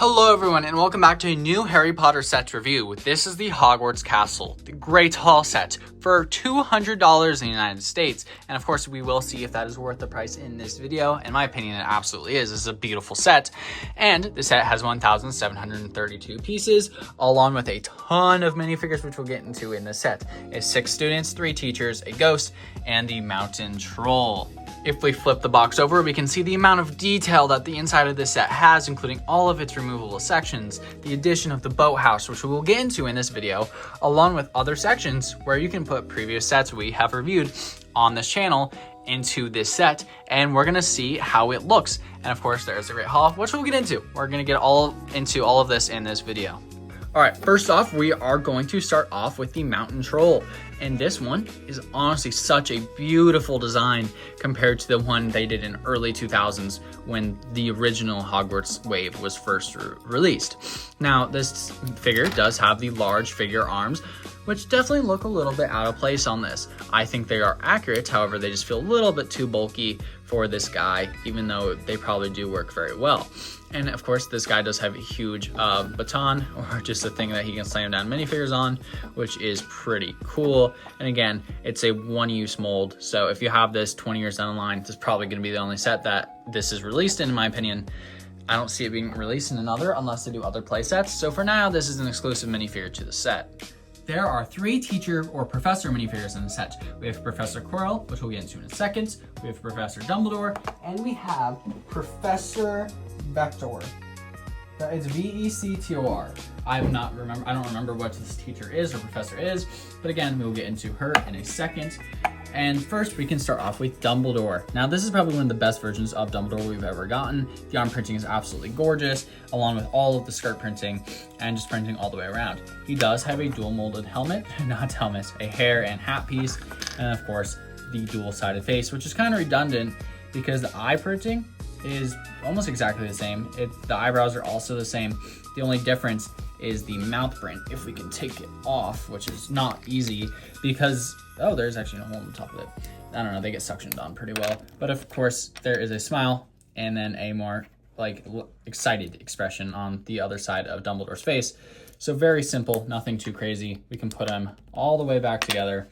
Hello everyone and welcome back to a new Harry Potter set review. This is the Hogwarts Castle, the Great Hall set for $200 in the United States. And of course we will see if that is worth the price in this video. In my opinion, it absolutely is. This is a beautiful set. And the set has 1,732 pieces along with a ton of minifigures which we'll get into in the set. It's 6 students, 3 teachers, a ghost, and the mountain troll. If we flip the box over, we can see the amount of detail that the inside of this set has, including all of its removable sections, the addition of the boathouse, which we will get into in this video, along with other sections where you can put previous sets we have reviewed on this channel into this set, and we're gonna see how it looks. And of course, there's the Great Hall, which we'll get into. We're gonna get into all of this in this video. All right, first off, we are going to start off with the mountain troll. And this one is honestly such a beautiful design compared to the one they did in early 2000s when the original Hogwarts wave was first released. Now, this figure does have the large figure arms, which definitely look a little bit out of place on this. I think they are accurate, however, they just feel a little bit too bulky for this guy, even though they probably do work very well. And of course, this guy does have a huge baton, or just a thing that he can slam down minifigures on, which is pretty cool. And again, it's a one-use mold, so if you have this 20 years down the line, this is probably going to be the only set that this is released in my opinion. I don't see it being released in another unless they do other play sets. So for now, this is an exclusive minifigure to the set. There are 3 teacher or professor minifigures in the set. We have Professor Quirrell, which we'll get into in a second. We have Professor Dumbledore, and we have Professor Vector. It's V-E-C-T-O-R. I don't remember what this teacher is or professor is, but again, we will get into her in a second. And first, we can start off with Dumbledore. Now, this is probably one of the best versions of Dumbledore we've ever gotten. The arm printing is absolutely gorgeous, along with all of the skirt printing and just printing all the way around. He does have a dual molded helmet, a hair and hat piece, and of course, the dual-sided face, which is kind of redundant because the eye printing is almost exactly the same. The eyebrows are also the same. The only difference is the mouth print. If we can take it off, which is not easy because, oh, there's actually no hole on the top of it. I don't know, they get suctioned on pretty well. But of course, there is a smile and then a more like excited expression on the other side of Dumbledore's face. So very simple, nothing too crazy. We can put him all the way back together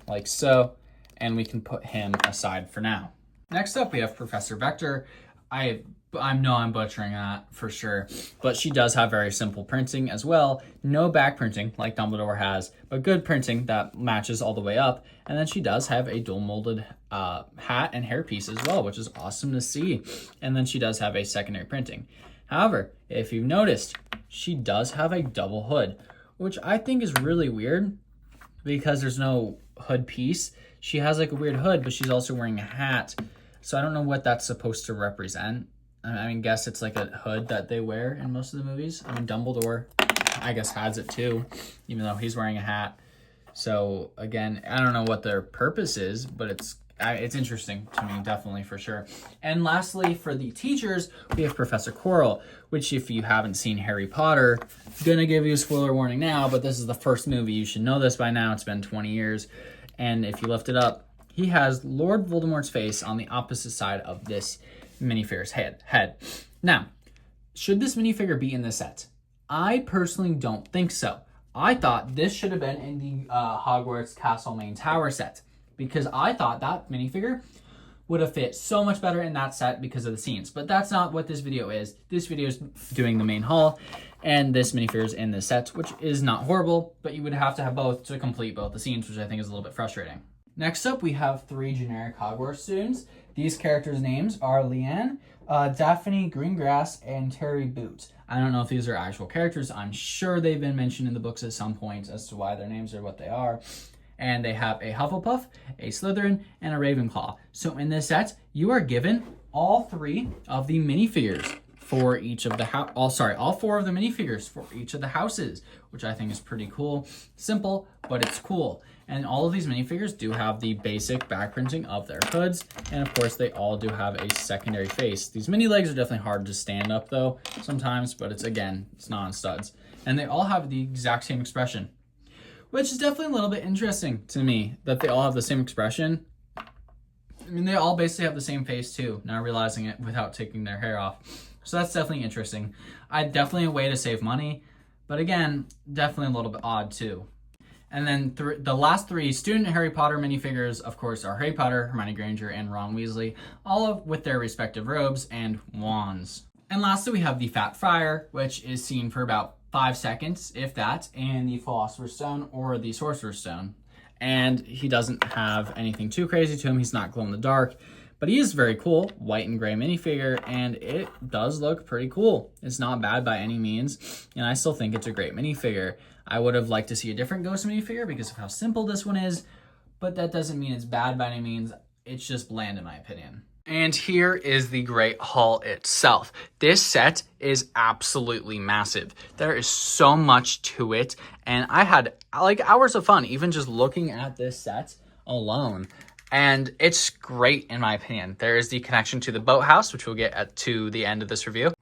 like so, and we can put him aside for now. Next up, we have Professor Vector. I know I'm butchering that for sure, but she does have very simple printing as well. No back printing like Dumbledore has, but good printing that matches all the way up. And then she does have a dual molded hat and hairpiece as well, which is awesome to see. And then she does have a secondary printing. However, if you've noticed, she does have a double hood, which I think is really weird because there's no hood piece. She has like a weird hood, but she's also wearing a hat. So I don't know what that's supposed to represent. I mean, guess it's like a hood that they wear in most of the movies. I mean, Dumbledore, I guess, has it too, even though he's wearing a hat. So again, I don't know what their purpose is, but it's interesting to me, definitely, for sure. And lastly, for the teachers, we have Professor Quirrell, which if you haven't seen Harry Potter, gonna give you a spoiler warning now, but this is the first movie. You should know this by now. It's been 20 years. And if you lift it up, he has Lord Voldemort's face on the opposite side of this minifigure's head. Now, should this minifigure be in this set? I personally don't think so. I thought this should have been in the Hogwarts Castle Main Tower set because I thought that minifigure would have fit so much better in that set because of the scenes. But that's not what this video is. This video is doing the main hall, and this minifigure is in this set, which is not horrible, but you would have to have both to complete both the scenes, which I think is a little bit frustrating. Next up, we have 3 generic Hogwarts students. These characters' names are Leanne, Daphne Greengrass, and Terry Boot. I don't know if these are actual characters. I'm sure they've been mentioned in the books at some point as to why their names are what they are. And they have a Hufflepuff, a Slytherin, and a Ravenclaw. So in this set, you are given all 3 of the minifigures for each of the all 4 of the minifigures for each of the houses, which I think is pretty cool. Simple, but it's cool. And all of these minifigures do have the basic back printing of their hoods. And of course, they all do have a secondary face. These mini legs are definitely hard to stand up though, sometimes, but it's not on studs. And they all have the exact same expression, which is definitely a little bit interesting to me that they all have the same expression. I mean, they all basically have the same face too, now realizing it without taking their hair off. So that's definitely interesting. Definitely a way to save money, but again, definitely a little bit odd too. And then the last three student Harry Potter minifigures, of course, are Harry Potter, Hermione Granger, and Ron Weasley, with their respective robes and wands. And lastly, we have the Fat Friar, which is seen for about 5 seconds, if that, and the Philosopher's Stone or the Sorcerer's Stone. And he doesn't have anything too crazy to him. He's not glow in the dark. But he is very cool, white and gray minifigure, and it does look pretty cool. It's not bad by any means, and I still think it's a great minifigure. I would have liked to see a different Ghost minifigure because of how simple this one is, but that doesn't mean it's bad by any means. It's just bland in my opinion. And here is the Great Hall itself. This set is absolutely massive. There is so much to it, and I had like hours of fun even just looking at this set alone. And it's great in my opinion. There is the connection to the boathouse, which we'll get to the end of this review.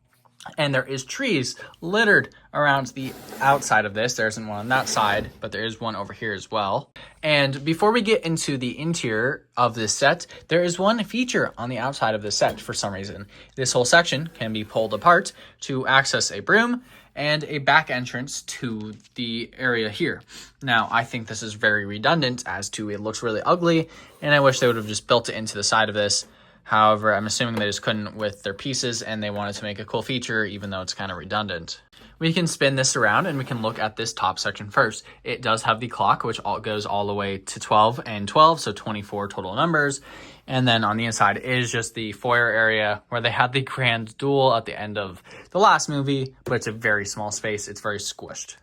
And there is trees littered around the outside of this. There isn't one on that side, but there is one over here as well. And before we get into the interior of this set, there is one feature on the outside of this set for some reason. This whole section can be pulled apart to access a broom and a back entrance to the area here. Now, I think this is very redundant as to it looks really ugly, and I wish they would have just built it into the side of this. However, I'm assuming they just couldn't with their pieces and they wanted to make a cool feature even though it's kind of redundant. We can spin this around and we can look at this top section first. It does have the clock, which goes all the way to 12 and 12, so 24 total numbers. And then on the inside is just the foyer area where they had the grand duel at the end of the last movie, but it's a very small space. It's very squished.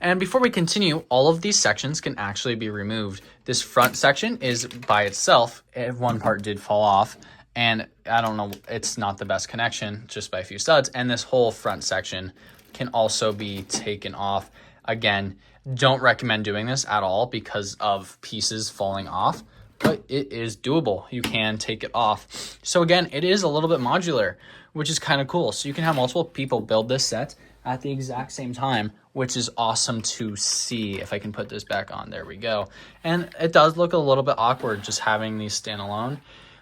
And before we continue, all of these sections can actually be removed. This front section is by itself. One part did fall off, and I don't know, it's not the best connection, just by a few studs. And this whole front section can also be taken off. Again, don't recommend doing this at all because of pieces falling off, but it is doable. You can take it off. So again, it is a little bit modular, which is kind of cool. So you can have multiple people build this set at the exact same time, which is awesome to see. If I can put this back on, there we go. And it does look a little bit awkward just having these stand alone,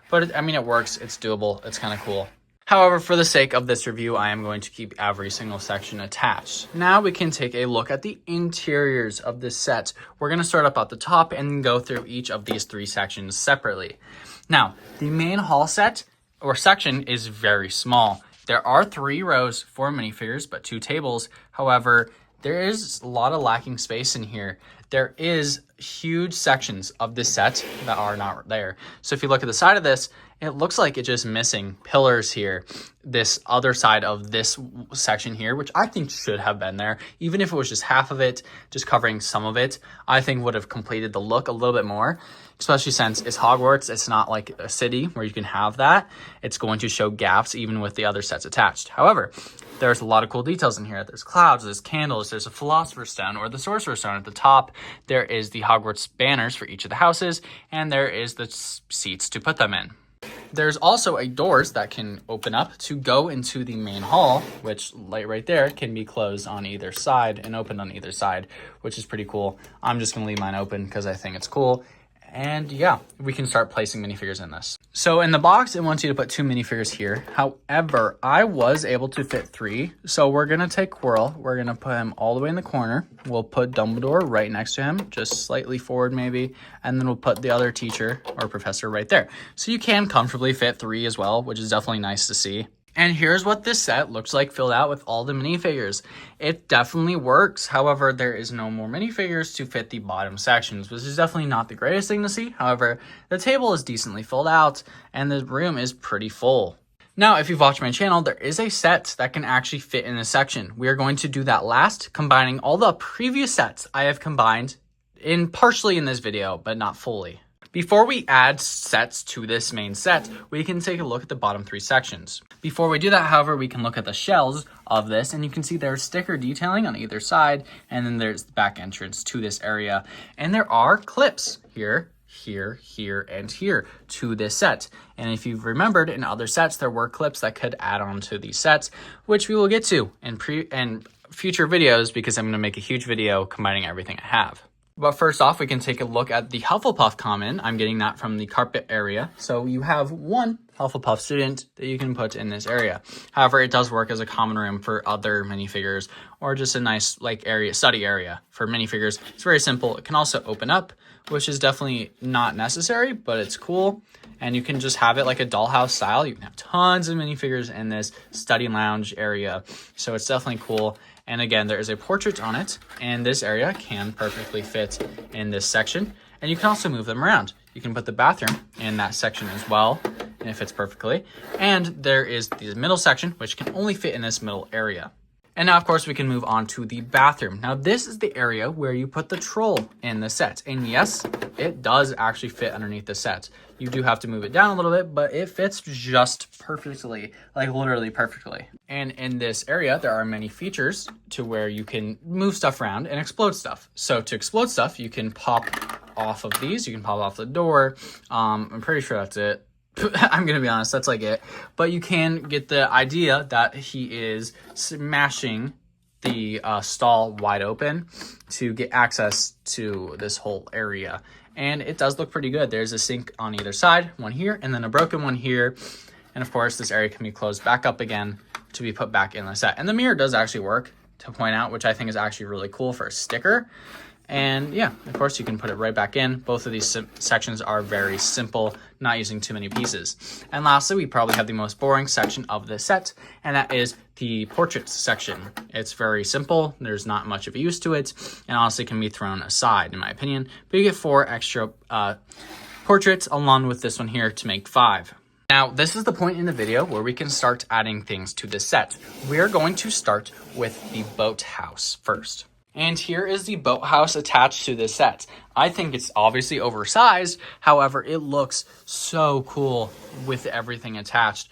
but it works, it's doable, it's kind of cool. However, for the sake of this review, I am going to keep every single section attached. Now we can take a look at the interiors of this set. We're going to start up at the top and go through each of these 3 sections separately. Now, the main hall set or section is very small. There are 3 rows for minifigures, but 2 tables. However, there is a lot of lacking space in here. There is huge sections of this set that are not there. So if you look at the side of this, it looks like it's just missing pillars here. This other side of this section here, which I think should have been there, even if it was just half of it, just covering some of it, I think would have completed the look a little bit more, especially since it's Hogwarts. It's not like a city where you can have that. It's going to show gaps even with the other sets attached. However, there's a lot of cool details in here. There's clouds, there's candles, there's a Philosopher's Stone or the Sorcerer's Stone at the top. There is the Hogwarts banners for each of the houses, and there is the seats to put them in. There's also doors that can open up to go into the main hall, which right there can be closed on either side and opened on either side, which is pretty cool. I'm just going to leave mine open because I think it's cool. And yeah, we can start placing minifigures in this. So in the box, it wants you to put 2 minifigures here. However, I was able to fit 3. So we're going to take Quirrell. We're going to put him all the way in the corner. We'll put Dumbledore right next to him, just slightly forward maybe. And then we'll put the other teacher or professor right there. So you can comfortably fit 3 as well, which is definitely nice to see. And here's what this set looks like filled out with all the minifigures. It definitely works. However, there is no more minifigures to fit the bottom sections, which is definitely not the greatest thing to see. However, the table is decently filled out and the room is pretty full. Now, if you've watched my channel, there is a set that can actually fit in a section. We are going to do that last, combining all the previous sets I have combined partially in this video, but not fully. Before we add sets to this main set, we can take a look at the bottom 3 sections. Before we do that, however, we can look at the shells of this, and you can see there's sticker detailing on either side, and then there's the back entrance to this area. And there are clips here, here, here, and here to this set. And if you've remembered, in other sets, there were clips that could add on to these sets, which we will get to in future videos because I'm going to make a huge video combining everything I have. But first off, we can take a look at the Hufflepuff common. I'm getting that from the carpet area. So you have 1 Hufflepuff student that you can put in this area. However, it does work as a common room for other minifigures or just a nice like area, study area for minifigures. It's very simple. It can also open up, which is definitely not necessary, but it's cool. And you can just have it like a dollhouse style. You can have tons of minifigures in this study lounge area. So it's definitely cool. And again, there is a portrait on it, and this area can perfectly fit in this section. And you can also move them around. You can put the bathroom in that section as well, and it fits perfectly. And there is the middle section, which can only fit in this middle area. And now, of course, we can move on to the bathroom. Now, this is the area where you put the troll in the set. And yes, it does actually fit underneath the set. You do have to move it down a little bit, but it fits just perfectly, like literally perfectly. And in this area, there are many features to where you can move stuff around and explode stuff. So to explode stuff, you can pop off of these. You can pop off the door. I'm pretty sure that's it. I'm going to be honest, that's like it. But you can get the idea that he is smashing the stall wide open to get access to this whole area. And it does look pretty good. There's a sink on either side, one here, and then a broken one here. And of course, this area can be closed back up again to be put back in the set. And the mirror does actually work, to point out, which I think is actually really cool for a sticker. And yeah, of course, you can put it right back in. Both of these sections are very simple, not using too many pieces. And lastly, we probably have the most boring section of the set, and that is the portraits section. It's very simple. There's not much of a use to it, and honestly can be thrown aside, in my opinion. But you get 4 extra portraits along with this one here to make 5. Now, this is the point in the video where we can start adding things to this set. We're going to start with the boathouse first. And here is the boathouse attached to this set. I think it's obviously oversized. However, it looks so cool with everything attached.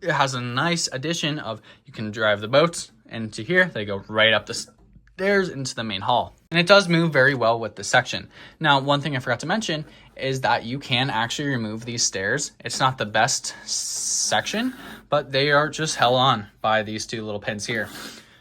It has a nice addition of you can drive the boats into here. They go right up the stairs into the main hall. And it does move very well with the section. Now, one thing I forgot to mention is that you can actually remove these stairs. It's not the best section, but they are just held on by these 2 little pins here.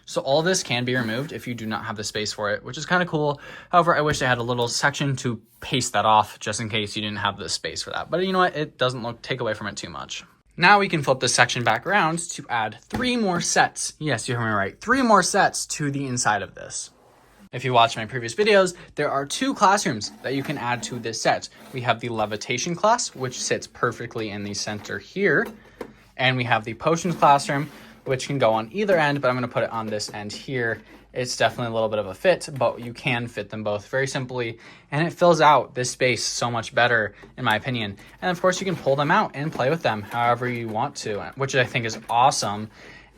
So all this can be removed if you do not have the space for it, which is kind of cool. However, I wish I had a little section to paste that off just in case you didn't have the space for that. But you know what? It doesn't take away from it too much. Now we can flip this section back around to add 3 more sets. Yes, you heard me right. 3 more sets to the inside of this. If you watch my previous videos, there are 2 classrooms that you can add to this set. We have the levitation class, which sits perfectly in the center here. And we have the potions classroom, which can go on either end, but I'm going to put it on this end here. It's definitely a little bit of a fit, but you can fit them both very simply, and it fills out this space so much better, in my opinion. And of course, you can pull them out and play with them however you want to, which I think is awesome,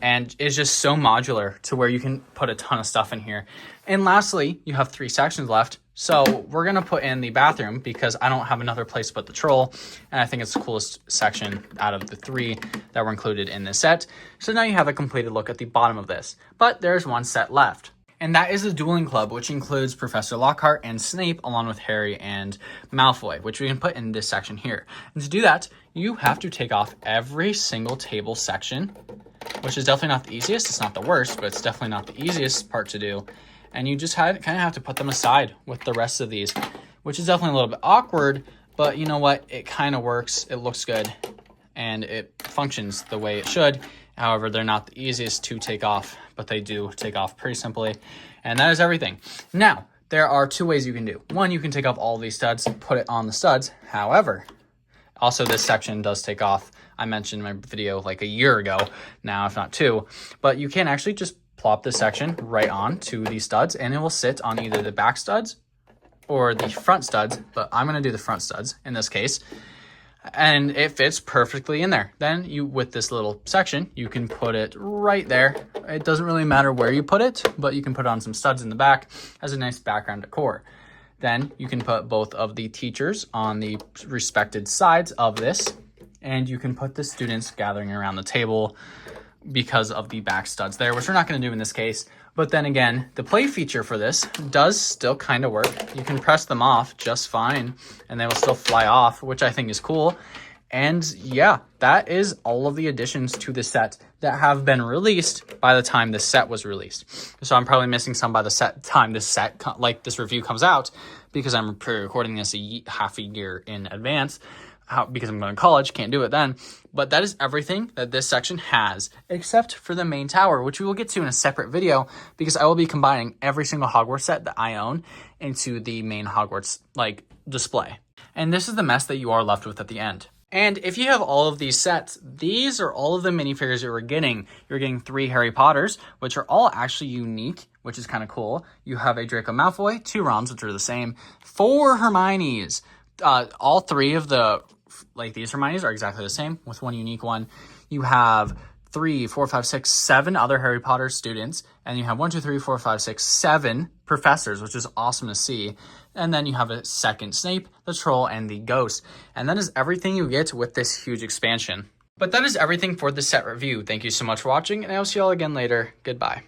and is just so modular to where you can put a ton of stuff in here. And lastly, you have 3 sections left. So we're going to put in the bathroom because I don't have another place to put the troll. And I think it's the coolest section out of the 3 that were included in this set. So now you have a completed look at the bottom of this. But there's 1 set left. And that is the Dueling Club, which includes Professor Lockhart and Snape, along with Harry and Malfoy, which we can put in this section here. And to do that, you have to take off every single table section, which is definitely not the easiest. It's not the worst, but it's definitely not the easiest part to do. And you just kind of have to put them aside with the rest of these, which is definitely a little bit awkward, but you know what? It kind of works. It looks good, and it functions the way it should. However, they're not the easiest to take off, but they do take off pretty simply. And that is everything. Now, there are 2 ways you can do. 1, you can take off all of these studs, put it on the studs. However, also this section does take off. I mentioned in my video like a year ago now, if not 2, but you can actually just plop this section right on to these studs, and it will sit on either the back studs or the front studs, but I'm going to do the front studs in this case, and it fits perfectly in there. Then you, with this little section, you can put it right there. It doesn't really matter where you put it, but you can put on some studs in the back as a nice background decor. Then you can put both of the teachers on the respected sides of this, and you can put the students gathering around the table because of the back studs there, which we're not going to do in this case. But then again, the play feature for this does still kind of work. You can press them off just fine, and they will still fly off, which I think is cool. And yeah, that is all of the additions to the set that have been released by the time this set was released. So I'm probably missing some by the time this review comes out, because I'm recording this half a year in advance. because I'm going to college, can't do it then. But that is everything that this section has, except for the main tower, which we will get to in a separate video, because I will be combining every single Hogwarts set that I own into the main Hogwarts display. And this is the mess that you are left with at the end. And if you have all of these sets, these are all of the minifigures you were getting. You're getting 3 Harry Potters, which are all actually unique, which is kind of cool. You have a Draco Malfoy, 2 Rons, which are the same, 4 Hermiones. All 3 of the these Hermiones are exactly the same with 1 unique one. You have 3, 4, 5, 6, 7 other Harry Potter students, and you have 1, 2, 3, 4, 5, 6, 7 professors, which is awesome to see. And then you have a second Snape, the Troll, and the Ghost. And that is everything you get with this huge expansion. But that is everything for the set review. Thank you so much for watching, and I will see you all again later. Goodbye.